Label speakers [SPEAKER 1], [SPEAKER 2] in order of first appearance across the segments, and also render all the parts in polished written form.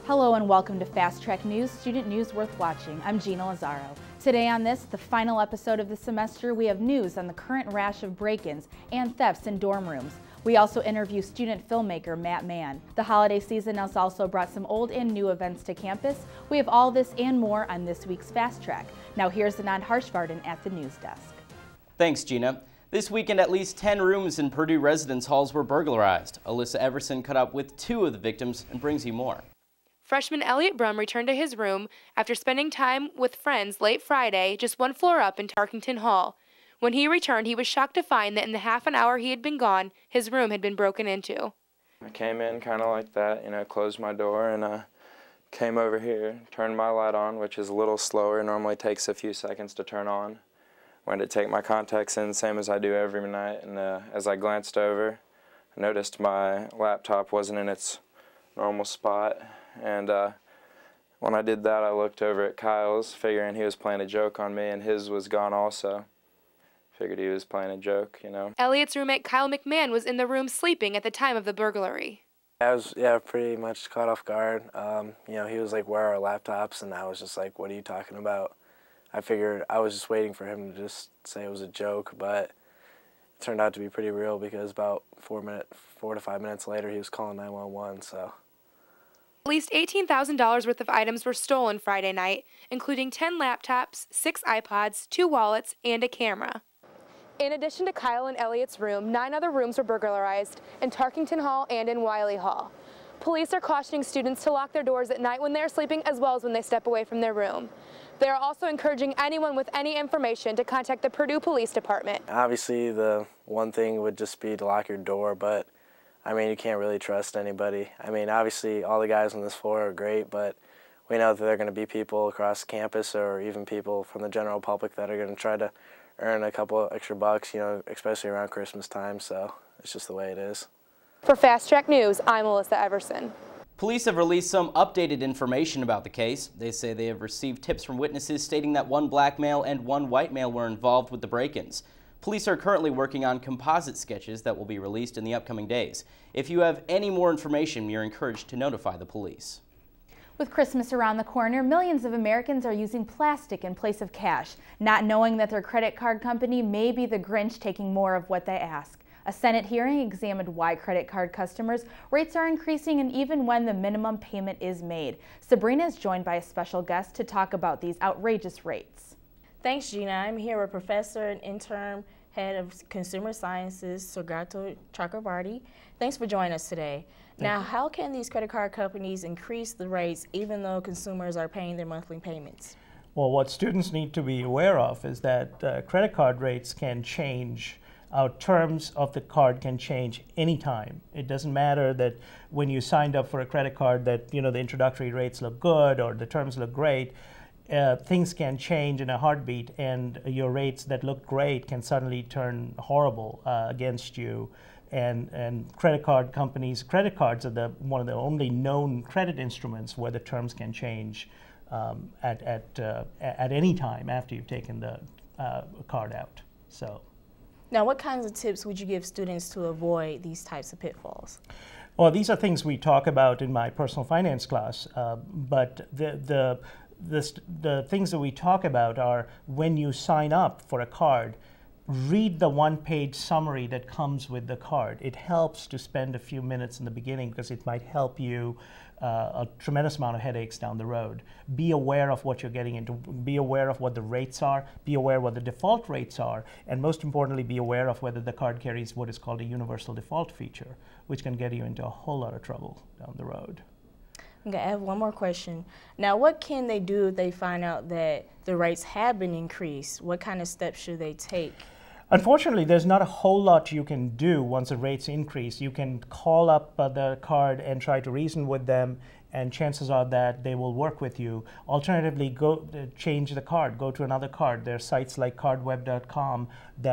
[SPEAKER 1] Hello and welcome to Fast Track News, student news worth watching. I'm Gina Lazaro. Today on this, the final episode of the semester, we have news on the current rash of break-ins and thefts in dorm rooms. We also interview student filmmaker Matt Mann. The holiday season has also brought some old and new events to campus. We have all this and more on this week's Fast Track. Now here's Anand Harshvardhan at the news desk.
[SPEAKER 2] Thanks, Gina. This weekend, at least 10 rooms in Purdue residence halls were burglarized. Alyssa Everson caught up with 2 of the victims and brings you more.
[SPEAKER 3] Freshman Elliot Brum returned to his room after spending time with friends late Friday, just 1 floor up in Tarkington Hall. When he returned, he was shocked to find that in the half an hour he had been gone, his room had been broken into.
[SPEAKER 4] I came in kind of like that, closed my door and came over here, turned my light on, which is a little slower, normally takes a few seconds to turn on. Went to take my contacts in, same as I do every night, and as I glanced over, I noticed my laptop wasn't in its normal spot. And when I did that, I looked over at Kyle's, figuring he was playing a joke on me, and his was gone also. Figured he was playing a joke,
[SPEAKER 3] Elliot's roommate Kyle McMahon was in the room sleeping at the time of the burglary.
[SPEAKER 5] I was, pretty much caught off guard. He was like, "Where are our laptops?" And I was just like, "What are you talking about?" I figured I was just waiting for him to just say it was a joke, but it turned out to be pretty real because about 4 to 5 minutes later, he was calling 911, so.
[SPEAKER 3] At least $18,000 worth of items were stolen Friday night, including 10 laptops, 6 iPods, 2 wallets, and a camera. In addition to Kyle and Elliot's room, 9 other rooms were burglarized in Tarkington Hall and in Wiley Hall. Police are cautioning students to lock their doors at night when they are sleeping as well as when they step away from their room. They are also encouraging anyone with any information to contact the Purdue Police Department.
[SPEAKER 5] Obviously, the one thing would just be to lock your door, but you can't really trust anybody. Obviously, all the guys on this floor are great, but we know that there are going to be people across campus or even people from the general public that are going to try to earn a couple extra bucks, especially around Christmas time, so it's just the way it is.
[SPEAKER 3] For Fast Track News, I'm Alyssa Everson.
[SPEAKER 2] Police have released some updated information about the case. They say they have received tips from witnesses stating that 1 black male and 1 white male were involved with the break-ins. Police are currently working on composite sketches that will be released in the upcoming days. If you have any more information, you're encouraged to notify the police.
[SPEAKER 1] With Christmas around the corner, millions of Americans are using plastic in place of cash, not knowing that their credit card company may be the Grinch taking more of what they ask. A Senate hearing examined why credit card customers' rates are increasing and even when the minimum payment is made. Sabrina is joined by a special guest to talk about these outrageous rates.
[SPEAKER 6] Thanks, Gina. I'm here with Professor and Interim Head of Consumer Sciences, Seg A. Thanks for joining us today. Now, how can these credit card companies increase the rates even though consumers are paying their monthly payments?
[SPEAKER 7] Well, what students need to be aware of is that credit card rates can change. Our terms of the card can change anytime. It doesn't matter that when you signed up for a credit card that the introductory rates look good or the terms look great. Things can change in a heartbeat, and your rates that look great can suddenly turn horrible against you. And credit card companies, credit cards are one of the only known credit instruments where the terms can change at any time after you've taken the card out. So.
[SPEAKER 6] Now, what kinds of tips would you give students to avoid these types of pitfalls?
[SPEAKER 7] Well, these are things we talk about in my personal finance class, but the things that we talk about are when you sign up for a card, read the 1-page summary that comes with the card. It helps to spend a few minutes in the beginning because it might help you a tremendous amount of headaches down the road. Be aware of what you're getting into. Be aware of what the rates are. Be aware what the default rates are. And most importantly, be aware of whether the card carries what is called a universal default feature, which can get you into a whole lot of trouble down the road.
[SPEAKER 6] Okay, I have one more question. Now, what can they do if they find out that the rates have been increased? What kind of steps should they take?
[SPEAKER 7] Unfortunately, there's not a whole lot you can do once the rates increase. You can call up the card and try to reason with them, and chances are that they will work with you. Alternatively, change the card, go to another card. There are sites like cardweb.com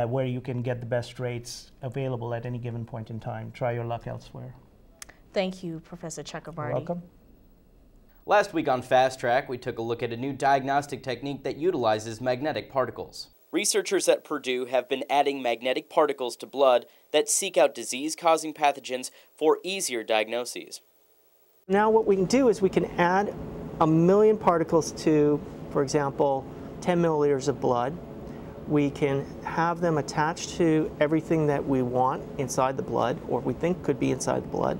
[SPEAKER 7] where you can get the best rates available at any given point in time. Try your luck elsewhere.
[SPEAKER 6] Thank you, Professor Chakrabarty.
[SPEAKER 7] You're welcome.
[SPEAKER 2] Last week on Fast Track, we took a look at a new diagnostic technique that utilizes magnetic particles. Researchers at Purdue have been adding magnetic particles to blood that seek out disease-causing pathogens for easier diagnoses.
[SPEAKER 8] Now what we can do is we can add 1 million particles to, for example, 10 milliliters of blood. We can have them attached to everything that we want inside the blood, or we think could be inside the blood.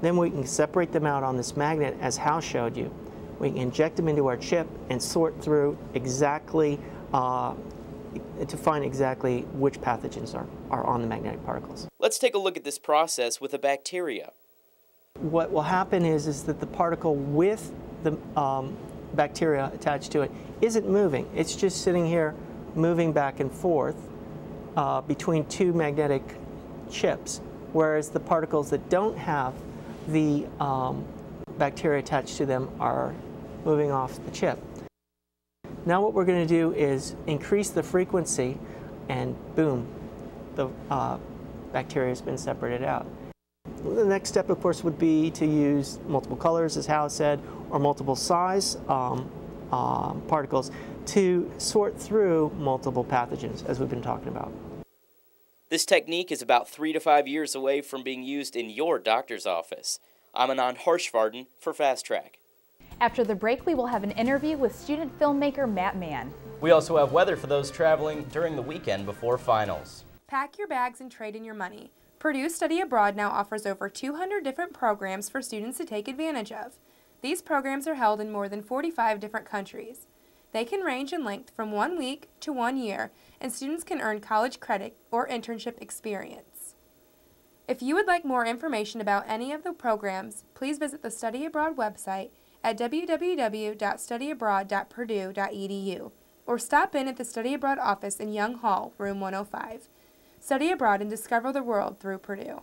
[SPEAKER 8] Then we can separate them out on this magnet, as Hal showed you. We can inject them into our chip and sort through exactly, to find exactly which pathogens are on the magnetic particles.
[SPEAKER 2] Let's take a look at this process with a bacteria.
[SPEAKER 8] What will happen is that the particle with the bacteria attached to it isn't moving. It's just sitting here moving back and forth between two magnetic chips, whereas the particles that don't have the bacteria attached to them are moving off the chip. Now what we're going to do is increase the frequency, and boom, the bacteria has been separated out. The next step, of course, would be to use multiple colors, as Hal said, or multiple size particles to sort through multiple pathogens, as we've been talking about.
[SPEAKER 2] This technique is about 3 to 5 years away from being used in your doctor's office. I'm Anand Harshvardhan for Fast Track.
[SPEAKER 1] After the break, we will have an interview with student filmmaker Matt Mann.
[SPEAKER 2] We also have weather for those traveling during the weekend before finals.
[SPEAKER 3] Pack your bags and trade in your money. Purdue Study Abroad now offers over 200 different programs for students to take advantage of. These programs are held in more than 45 different countries. They can range in length from 1 week to 1 year, and students can earn college credit or internship experience. If you would like more information about any of the programs, please visit the Study Abroad website at www.studyabroad.purdue.edu or stop in at the Study Abroad office in Young Hall, room 105. Study abroad and discover the world through Purdue.